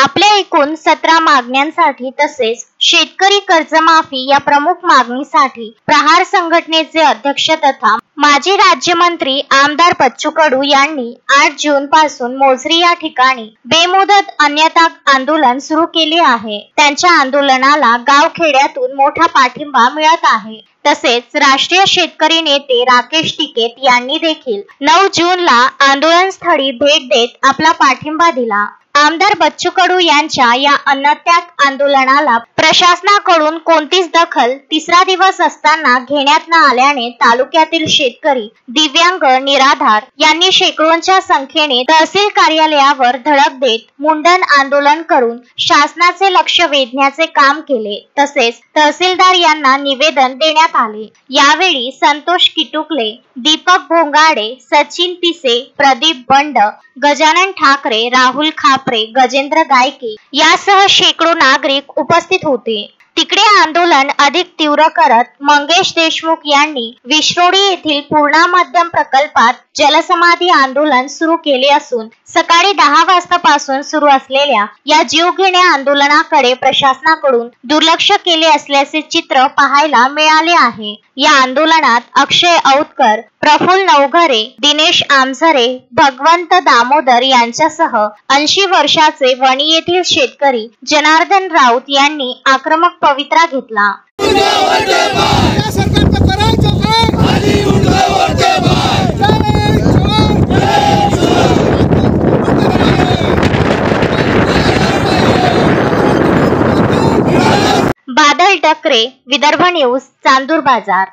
आपल्या एकूण 17 मागण्यांसाठी तसेच शेतकरी कर्जमाफी या प्रमुख मागणीसाठी प्रहार संघटनेचे अध्यक्ष तथा माजी राज्यमंत्री आमदार बच्चू कडू यांनी 8 जून पासून मोझरी या ठिकाणी बेमुदत अन्नत्याग आंदोलन सुरू केले आहे। त्यांच्या आंदोलनाला गावखेड्यातून मोठा पाठिंबा मिळत आहे। तसेच राष्ट्रीय शेतकरी नेते राकेश टिकैत यांनी देखील 9 जूनला आंदोलनस्थळी भेट देत आपला पाठिंबा दिला। आमदार बच्चू कडू यांच्या या अन्नत्याग आंदोलनाला प्रशासनाकडून कोणतीच दखल तिसरा दिवस असताना घेण्यात न आल्याने तालुक्यातील शेतकरी, दिव्यांग, निराधार यांनी शेकडोंच्या संख्येने तहसील कार्यालयावर धडक देत मुंडन आंदोलन करून शासनाचे लक्ष वेधण्याचे काम केले। तसेच तहसीलदार यांना निवेदन देण्यात आले। यावेळी संतोष किटुकले, दीपक भोंगाडे, सचिन पिसे, प्रदीप बंड, गजानन ठाकरे, राहुल खापरे, गजेंद्र गायके यासह शेकडो नागरिक उपस्थित होते। तिकडे आंदोलन अधिक तीव्र करत मंगेश देशमुख यांनी विश्रोडी येथील पूर्णा मध्यम प्रकल्पात जलसमाधी आंदोलन सुरू केले असून सकाळी 10 वाजतापासून सुरू असलेल्या या जीवघेण्या आंदोलनाकडे प्रशासनाकडून दुर्लक्ष केले असल्याचे चित्र पाहायला मिळाले आहे। या आंदोलनात अक्षय औतकर, प्रफुल्ल नवघरे, दिनेश आमझरे, भगवंत दामोदर यांच्यासह 80 वर्षाचे वणी येथील शेतकरी जनार्दन राऊत यांनी आक्रमक पवित्रा घेतला। बादल टकरे, विदर्भ न्यूज, चांदूर बाजार।